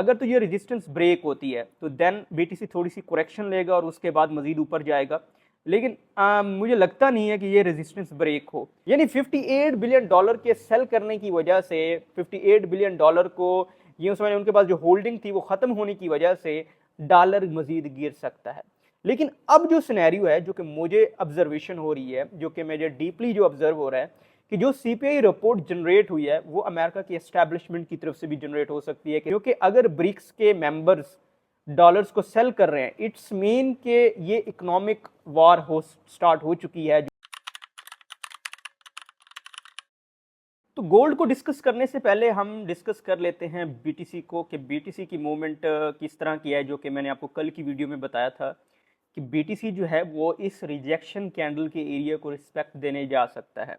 अगर तो ये रेजिस्टेंस ब्रेक होती है तो देन बीटीसी थोड़ी सी करेक्शन लेगा और उसके बाद मजीद ऊपर जाएगा, लेकिन मुझे लगता नहीं है कि ये रेजिस्टेंस ब्रेक हो। यानी 58 बिलियन डॉलर के सेल करने की वजह से 58 बिलियन डॉलर को ये समझ उनके पास जो होल्डिंग थी वो खत्म होने की वजह से डॉलर मजीद गिर सकता है। लेकिन अब जो सिनेरियो है जो कि मुझे ऑब्जर्वेशन हो रही है, जो कि मुझे डीपली जो ऑब्जर्व हो रहा है कि जो सीपीआई रिपोर्ट जनरेट हुई है वो अमेरिका की एस्टैब्लिशमेंट की तरफ से भी जनरेट हो सकती है, क्योंकि अगर ब्रिक्स के मेंबर्स डॉलर्स को सेल कर रहे हैं इट्स मीन के ये इकोनॉमिक वॉर हो स्टार्ट हो चुकी है। तो गोल्ड को डिस्कस करने से पहले हम डिस्कस कर लेते हैं बीटीसी को, कि बीटीसी की मूवमेंट किस तरह की है, जो कि मैंने आपको कल की वीडियो में बताया था कि बीटीसी जो है वो इस रिजेक्शन कैंडल के एरिया को रिस्पेक्ट देने जा सकता है।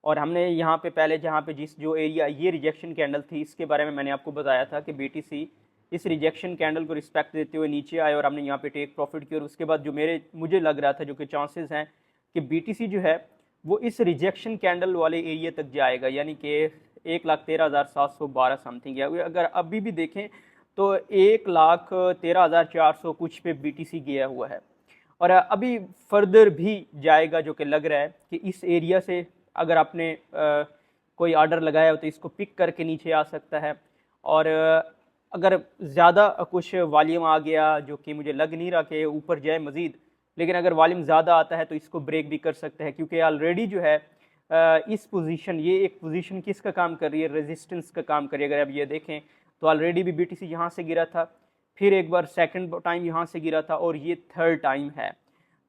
और हमने यहाँ पे पहले जहाँ पे जिस जो एरिया ये रिजेक्शन कैंडल थी इसके बारे में मैंने आपको बताया था कि बीटीसी इस रिजेक्शन कैंडल को रिस्पेक्ट देते हुए नीचे आए और हमने यहाँ पे टेक प्रॉफिट किया। और उसके बाद जो मुझे लग रहा था जो कि चांसेस हैं कि बीटीसी जो है वो इस रिजेक्शन कैंडल वाले एरिया तक जाएगा, यानी कि 1,13,712 समथिंग है। अगर अभी भी देखें तो 1,13,400 कुछ पे बीटीसी गया हुआ है और अभी फर्दर भी जाएगा, जो कि लग रहा है कि इस एरिया से अगर आपने कोई ऑर्डर लगाया हो तो इसको पिक करके नीचे आ सकता है। और अगर ज़्यादा कुछ वॉल्यूम आ गया, जो कि मुझे लग नहीं रहा कि ऊपर जाए मज़ीद, लेकिन अगर वॉल्यूम ज़्यादा आता है तो इसको ब्रेक भी कर सकते हैं, क्योंकि ऑलरेडी जो है इस पोजीशन, ये एक पोजीशन किसका काम कर रही है, रेजिस्टेंस का काम कर रही है। अगर आप ये देखें तो ऑलरेडी भी बीटीसी यहाँ से गिरा था, फिर एक बार सेकंड टाइम यहाँ से गिरा था और ये थर्ड टाइम है।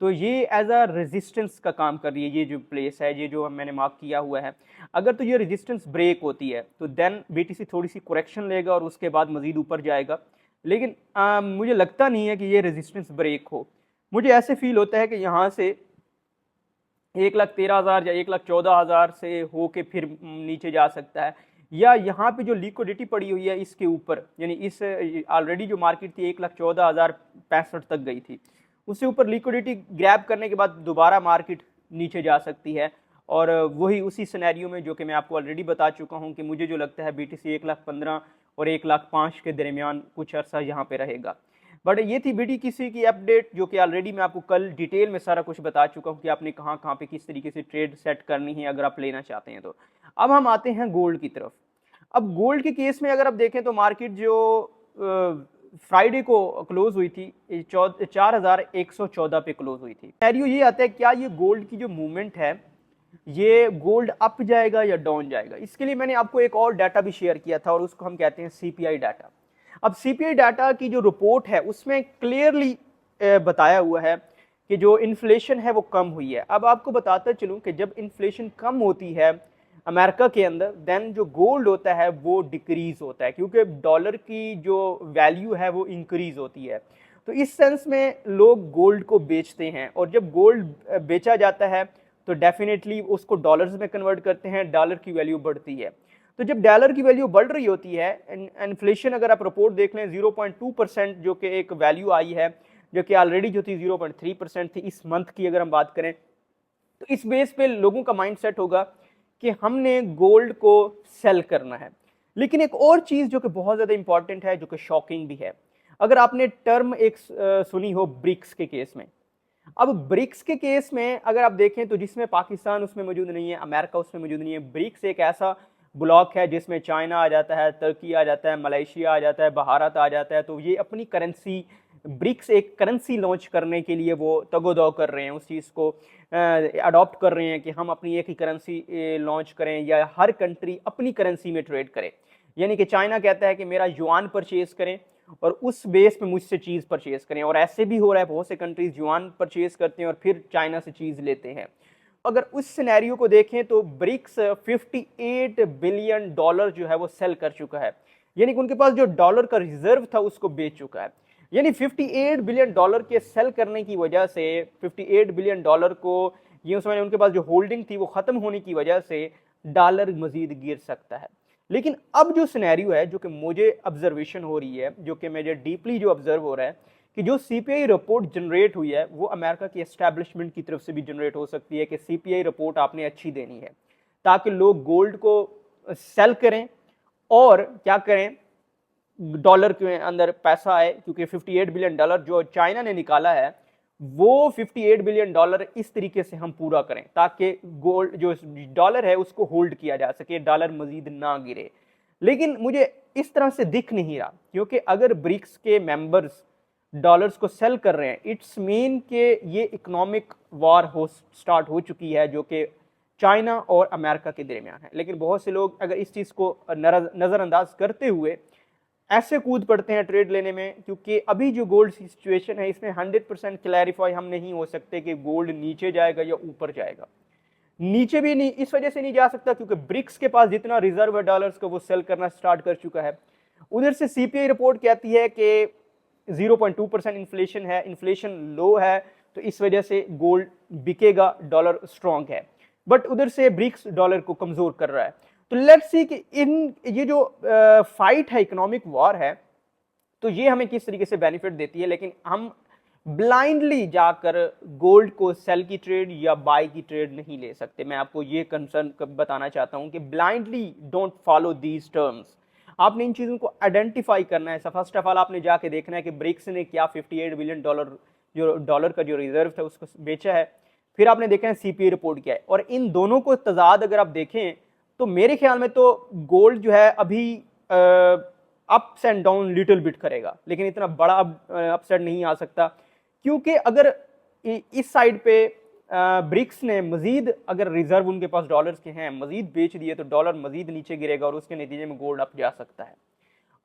तो ये एज अ रेजिस्टेंस का काम कर रही है। ये जो प्लेस है, ये जो मैंने मार्क किया हुआ है, अगर तो ये रेजिस्टेंस ब्रेक होती है तो देन बीटीसी थोड़ी सी करेक्शन लेगा और उसके बाद मजीद ऊपर जाएगा, लेकिन मुझे लगता नहीं है कि ये रेजिस्टेंस ब्रेक हो। मुझे ऐसे फील होता है कि यहाँ से 1,13,000 या 1,14,000 से हो के फिर नीचे जा सकता है, या यहाँ पे जो लिक्विडिटी पड़ी हुई है इसके ऊपर, यानी इस ऑलरेडी जो मार्केट थी 1,14,065 तक गई थी, उससे ऊपर लिक्विडिटी ग्रैब करने के बाद दोबारा मार्केट नीचे जा सकती है। और वही उसी सिनेरियो में जो कि मैं आपको ऑलरेडी बता चुका हूँ कि मुझे जो लगता है बीटीसी 1,15,000 और 1,05,000 के दरमियान कुछ अर्सा यहाँ पे रहेगा। बट ये थी बीटीसी की अपडेट, जो कि ऑलरेडी मैं आपको कल डिटेल में सारा कुछ बता चुका हूँ कि आपने कहाँ कहाँ पे किस तरीके से ट्रेड सेट करनी है अगर आप लेना चाहते हैं तो। अब हम आते हैं गोल्ड की तरफ। अब गोल्ड के केस में अगर आप देखें तो मार्केट जो फ्राइडे को क्लोज हुई थी 4,114 पे क्लोज हुई थी। सिनेरियो ये आता है, क्या ये गोल्ड की जो मूवमेंट है ये गोल्ड अप जाएगा या डाउन जाएगा। इसके लिए मैंने आपको एक और डाटा भी शेयर किया था और उसको हम कहते हैं सीपीआई डाटा। अब सीपीआई डाटा की जो रिपोर्ट है उसमें क्लियरली बताया हुआ है कि जो इन्फ्लेशन है वो कम हुई है। अब आपको बताता चलूं कि जब इन्फ्लेशन कम होती है अमेरिका के अंदर, देन जो गोल्ड होता है वो डिक्रीज होता है, क्योंकि डॉलर की जो वैल्यू है वो इंक्रीज होती है। तो इस सेंस में लोग गोल्ड को बेचते हैं, और जब गोल्ड बेचा जाता है तो डेफिनेटली उसको डॉलर्स में कन्वर्ट करते हैं, डॉलर की वैल्यू बढ़ती है। तो जब डॉलर की वैल्यू बढ़ रही होती है, इन्फ्लेशन अगर आप रिपोर्ट देख लें 0.2% जो कि एक वैल्यू आई है, जो कि ऑलरेडी जो थी 0.3% थी इस मंथ की अगर हम बात करें, तो इस बेस पे लोगों का माइंड सेट होगा कि हमने गोल्ड को सेल करना है। लेकिन एक और चीज जो कि बहुत ज्यादा इंपॉर्टेंट है, जो कि शॉकिंग भी है, अगर आपने टर्म एक सुनी हो ब्रिक्स के केस में। अब ब्रिक्स के केस में अगर आप देखें तो जिसमें पाकिस्तान उसमें मौजूद नहीं है, अमेरिका उसमें मौजूद नहीं है। ब्रिक्स एक ऐसा ब्लॉक है जिसमें चाइना आ जाता है, तुर्की आ जाता है, मलेशिया आ जाता है, भारत आ जाता है। तो ये अपनी करेंसी, ब्रिक्स एक करेंसी लॉन्च करने के लिए वो तगोदो कर रहे हैं, उस चीज़ को अडॉप्ट कर रहे हैं कि हम अपनी एक ही करेंसी लॉन्च करें या हर कंट्री अपनी करेंसी में ट्रेड करे। यानी कि चाइना कहता है कि मेरा युआन परचेज करें और उस बेस पे मुझसे चीज़ परचेज करें, और ऐसे भी हो रहा है, बहुत से कंट्रीज युआन परचेज करते हैं और फिर चाइना से चीज़ लेते हैं। अगर उस सिनेरियो को देखें तो ब्रिक्स 58 बिलियन डॉलर जो है वो सेल कर चुका है, यानी कि उनके पास जो डॉलर का रिजर्व था उसको बेच चुका है। यानी 58 बिलियन डॉलर के सेल करने की वजह से 58 बिलियन डॉलर को ये समझ उनके पास जो होल्डिंग थी वो खत्म होने की वजह से डॉलर मजीद गिर सकता है। लेकिन अब जो सिनेरियो है, जो कि मुझे ऑब्जर्वेशन हो रही है, जो कि मुझे डीपली जो ऑब्जर्व हो रहा है, कि जो सीपीआई रिपोर्ट जनरेट हुई है वो अमेरिका की एस्टैब्लिशमेंट की तरफ से भी जनरेट हो सकती है कि सीपीआई रिपोर्ट आपने अच्छी देनी है ताकि लोग गोल्ड को सेल करें और क्या करें, डॉलर के अंदर पैसा है, क्योंकि 58 बिलियन डॉलर जो चाइना ने निकाला है वो 58 बिलियन डॉलर इस तरीके से हम पूरा करें ताकि गोल्ड जो डॉलर है उसको होल्ड किया जा सके, डॉलर मजीद ना गिरे। लेकिन मुझे इस तरह से दिख नहीं रहा, क्योंकि अगर ब्रिक्स के मेंबर्स डॉलर्स को सेल कर रहे हैं, इट्स मीन कि ये इकोनॉमिक वॉर स्टार्ट हो चुकी है जो कि चाइना और अमेरिका के दरमियान है। लेकिन बहुत से लोग अगर इस चीज़ को नज़रअंदाज करते हुए ऐसे कूद पड़ते हैं ट्रेड लेने में, क्योंकि अभी जो गोल्ड की सिचुएशन है इसमें 100% क्लैरिफाई हम नहीं हो सकते कि गोल्ड नीचे जाएगा या ऊपर जाएगा। नीचे भी नहीं इस वजह से नहीं जा सकता क्योंकि ब्रिक्स के पास जितना रिजर्व है डॉलर्स को वो सेल करना स्टार्ट कर चुका है। उधर से सीपीआई रिपोर्ट कहती है कि 0.2% इन्फ्लेशन है, इन्फ्लेशन लो है, तो इस वजह से गोल्ड बिकेगा, डॉलर स्ट्रॉन्ग है। बट उधर से ब्रिक्स डॉलर को कमजोर कर रहा है। तो लेट्स सी कि ये जो फाइट है, इकोनॉमिक वॉर है, तो ये हमें किस तरीके से बेनिफिट देती है। लेकिन हम ब्लाइंडली जाकर गोल्ड को सेल की ट्रेड या बाय की ट्रेड नहीं ले सकते। मैं आपको ये कंसर्न बताना चाहता हूं कि blindly don't follow these terms. आपने इन चीज़ों को आइडेंटिफाई करना है। फर्स्ट ऑफ ऑल आपने जाके देखना है कि ब्रिक्स ने क्या 58 बिलियन डॉलर जो डॉलर का जो रिजर्व था उसको बेचा है। फिर आपने देखा है सीपीआई रिपोर्ट क्या है, और इन दोनों को तजाद अगर आप देखें तो मेरे ख्याल में तो गोल्ड जो है अभी ups and down little bit करेगा, लेकिन इतना बड़ा अपसेट नहीं आ सकता, क्योंकि अगर इस साइड पे ब्रिक्स ने मजीद अगर रिजर्व उनके पास डॉलर्स के हैं मजीद बेच दिए तो डॉलर मजीद नीचे गिरेगा और उसके नतीजे में गोल्ड अप जा सकता है।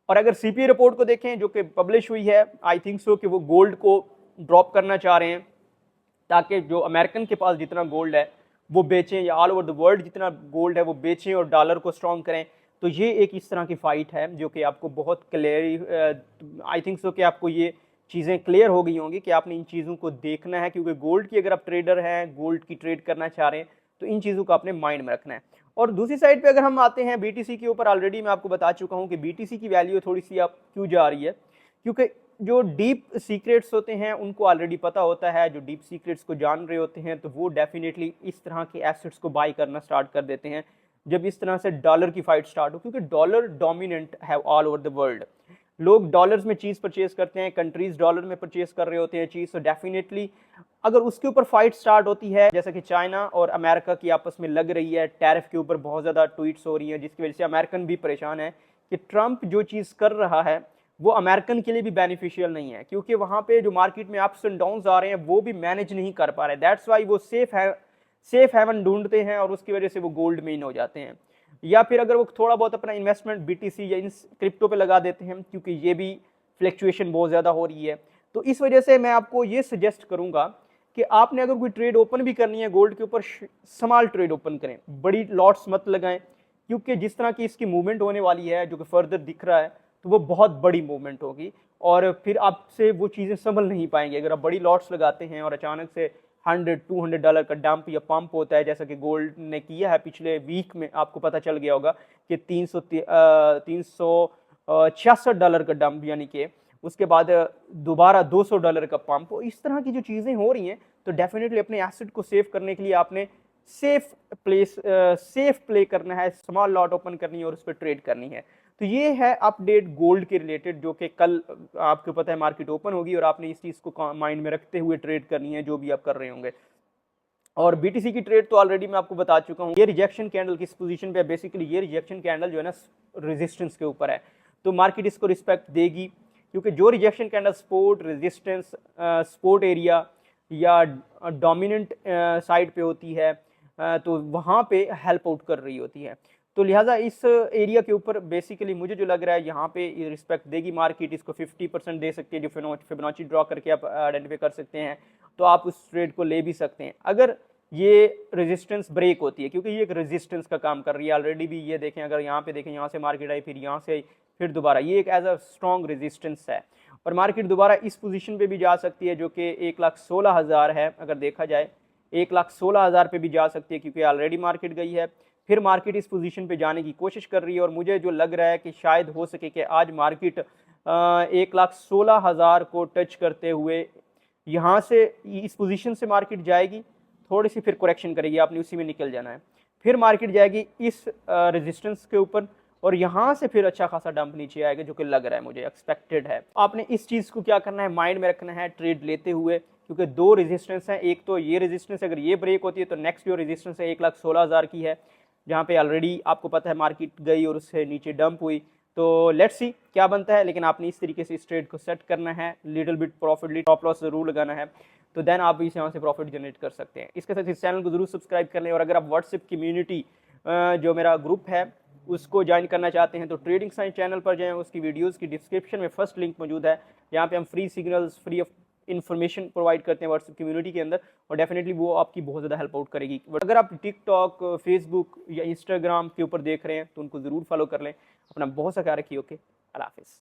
और अगर सीपीआई रिपोर्ट को देखें जो कि पब्लिश हुई है, आई थिंक सो कि वो गोल्ड को ड्रॉप करना चाह रहे हैं ताकि जो अमेरिकन के पास जितना गोल्ड है वो बेचें, या ऑल ओवर द वर्ल्ड जितना गोल्ड है वो बेचें और डॉलर को स्ट्रॉन्ग करें। तो ये एक इस तरह की फाइट है जो कि आपको बहुत क्लियर, आई थिंक सो कि आपको ये चीज़ें क्लियर हो गई होंगी कि आपने इन चीज़ों को देखना है, क्योंकि गोल्ड की अगर आप ट्रेडर हैं, गोल्ड की ट्रेड करना चाह रहे हैं, तो इन चीज़ों को आपने माइंड में रखना है। और दूसरी साइड पे अगर हम आते हैं बीटीसी के ऊपर, ऑलरेडी मैं आपको बता चुका हूँ कि बीटीसी की वैल्यू थोड़ी सी आप क्यों जा रही है, क्योंकि जो डीप सीक्रेट्स होते हैं उनको ऑलरेडी पता होता है। जो डीप सीक्रेट्स को जान रहे होते हैं तो वो डेफिनेटली इस तरह के एसेट्स को बाई करना स्टार्ट कर देते हैं जब इस तरह से डॉलर की फाइट स्टार्ट हो, क्योंकि डॉलर डोमिनेंट है ऑल ओवर द वर्ल्ड। लोग डॉलर्स में चीज़ परचेज करते हैं, कंट्रीज डॉलर में परचेज कर रहे होते हैं चीज़, तो डेफिनेटली अगर उसके ऊपर फाइट स्टार्ट होती है, जैसा कि चाइना और अमेरिका की आपस में लग रही है, टैरिफ के ऊपर बहुत ज़्यादा ट्वीट्स हो रही हैं जिसकी वजह से अमेरिकन भी परेशान है कि ट्रंप जो चीज़ कर रहा है वो अमेरिकन के लिए भी बेनिफिशियल नहीं है, क्योंकि वहाँ पे जो मार्केट में अप्स एंड डाउन्स आ रहे हैं वो भी मैनेज नहीं कर पा रहे। दैट्स वाई वो सेफ हेवन ढूंढते हैं और उसकी वजह से वो गोल्ड में इन हो जाते हैं, या फिर अगर वो थोड़ा बहुत अपना इन्वेस्टमेंट बीटीसी या इन क्रिप्टो पे लगा देते हैं, क्योंकि ये भी फ्लक्चुएशन बहुत ज़्यादा हो रही है। तो इस वजह से मैं आपको ये सजेस्ट करूँगा कि आपने अगर कोई ट्रेड ओपन भी करनी है गोल्ड के ऊपर, स्मॉल ट्रेड ओपन करें, बड़ी लॉट्स मत लगाएं, क्योंकि जिस तरह की इसकी मूवमेंट होने वाली है जो कि फर्दर दिख रहा है तो वो बहुत बड़ी मूवमेंट होगी और फिर आपसे वो चीज़ें संभल नहीं पाएंगे। अगर आप बड़ी लॉट्स लगाते हैं और अचानक से $100-200 का डंप या पंप होता है, जैसा कि गोल्ड ने किया है पिछले वीक में, आपको पता चल गया होगा कि $366 का डंप, यानी कि उसके बाद दोबारा $200 का पंप। इस तरह की जो चीज़ें हो रही हैं तो डेफिनेटली अपने एसेट को सेव करने के लिए आपने सेफ प्ले करना है, स्मॉल लॉट ओपन करनी है और उस पर ट्रेड करनी है। तो ये है अपडेट गोल्ड के रिलेटेड, जो कि कल आपको पता है मार्केट ओपन होगी और आपने इस चीज़ को माइंड में रखते हुए ट्रेड करनी है जो भी आप कर रहे होंगे। और बीटीसी की ट्रेड तो ऑलरेडी मैं आपको बता चुका हूँ। ये रिजेक्शन कैंडल किस पोजीशन पे है, बेसिकली ये रिजेक्शन कैंडल जो है ना रेजिस्टेंस के ऊपर है, तो मार्केट इसको रिस्पेक्ट देगी, क्योंकि जो rejection candle support resistance support area या डोमिनेंट साइड पे होती है तो वहाँ पे हेल्प आउट कर रही होती है। तो लिहाजा इस एरिया के ऊपर बेसिकली मुझे जो लग रहा है यहाँ पे रिस्पेक्ट देगी मार्केट, इसको 50% दे सकती है, जो फिबोनाची ड्रॉ करके आप आइडेंटिफाई कर सकते हैं, तो आप उस ट्रेड को ले भी सकते हैं अगर ये रेजिस्टेंस ब्रेक होती है, क्योंकि ये एक रेजिस्टेंस का काम कर रही है ऑलरेडी भी। ये देखें, अगर यहाँ पे देखें, यहाँ से मार्केट आई, फिर यहाँ से आई, फिर दोबारा, ये एक एज अ स्ट्रॉन्ग रेजिस्टेंस है और मार्केट दोबारा इस पोजीशन पे भी जा सकती है जो कि 1,16,000 है। अगर देखा जाए 1,16,000 पे भी जा सकती है, क्योंकि ऑलरेडी मार्केट गई है, फिर मार्केट इस पोजीशन पे जाने की कोशिश कर रही है। और मुझे जो लग रहा है कि शायद हो सके कि आज मार्केट 1,16,000 को टच करते हुए यहाँ से इस पोजीशन से मार्केट जाएगी, थोड़ी सी फिर करेक्शन करेगी, आपने उसी में निकल जाना है, फिर मार्केट जाएगी इस रेजिस्टेंस के ऊपर और यहाँ से फिर अच्छा खासा डंप नीचे आएगा, जो कि लग रहा है मुझे, एक्सपेक्टेड है। आपने इस चीज़ को क्या करना है, माइंड में रखना है ट्रेड लेते हुए, क्योंकि दो रेजिस्टेंस हैं। एक तो ये रेजिस्टेंस, अगर ये ब्रेक होती है तो नेक्स्ट जो रेजिस्टेंस है 1,16,000 की है, जहाँ पे ऑलरेडी आपको पता है मार्केट गई और उससे नीचे डंप हुई। तो लेट्स सी क्या बनता है, लेकिन आपने इस तरीके से इस ट्रेड को सेट करना है, little bit profit, top loss जरूर लगाना है, तो देन आप इस यहाँ से प्रॉफिट जनरेट कर सकते हैं। इसके साथ इस चैनल को जरूर सब्सक्राइब कर लें, और अगर आप व्हाट्सएप कम्युनिटी जो मेरा ग्रुप है उसको ज्वाइन करना चाहते हैं तो ट्रेडिंग साइंस चैनल पर जाएं, उसकी वीडियोस की डिस्क्रिप्शन में फर्स्ट लिंक मौजूद है, जहाँ पे हम free signals, free of information provide करते हैं व्हाट्सएप कम्युनिटी के अंदर, और डेफिनेटली वो आपकी बहुत ज़्यादा हेल्प आउट करेगी। अगर आप टिकटॉक, फेसबुक या इंस्टाग्राम के ऊपर देख रहे हैं तो उनको ज़रूर फॉलो कर लें। अपना बहुत सा ख्याल रखिए। ओके, अल्लाह हाफिज़।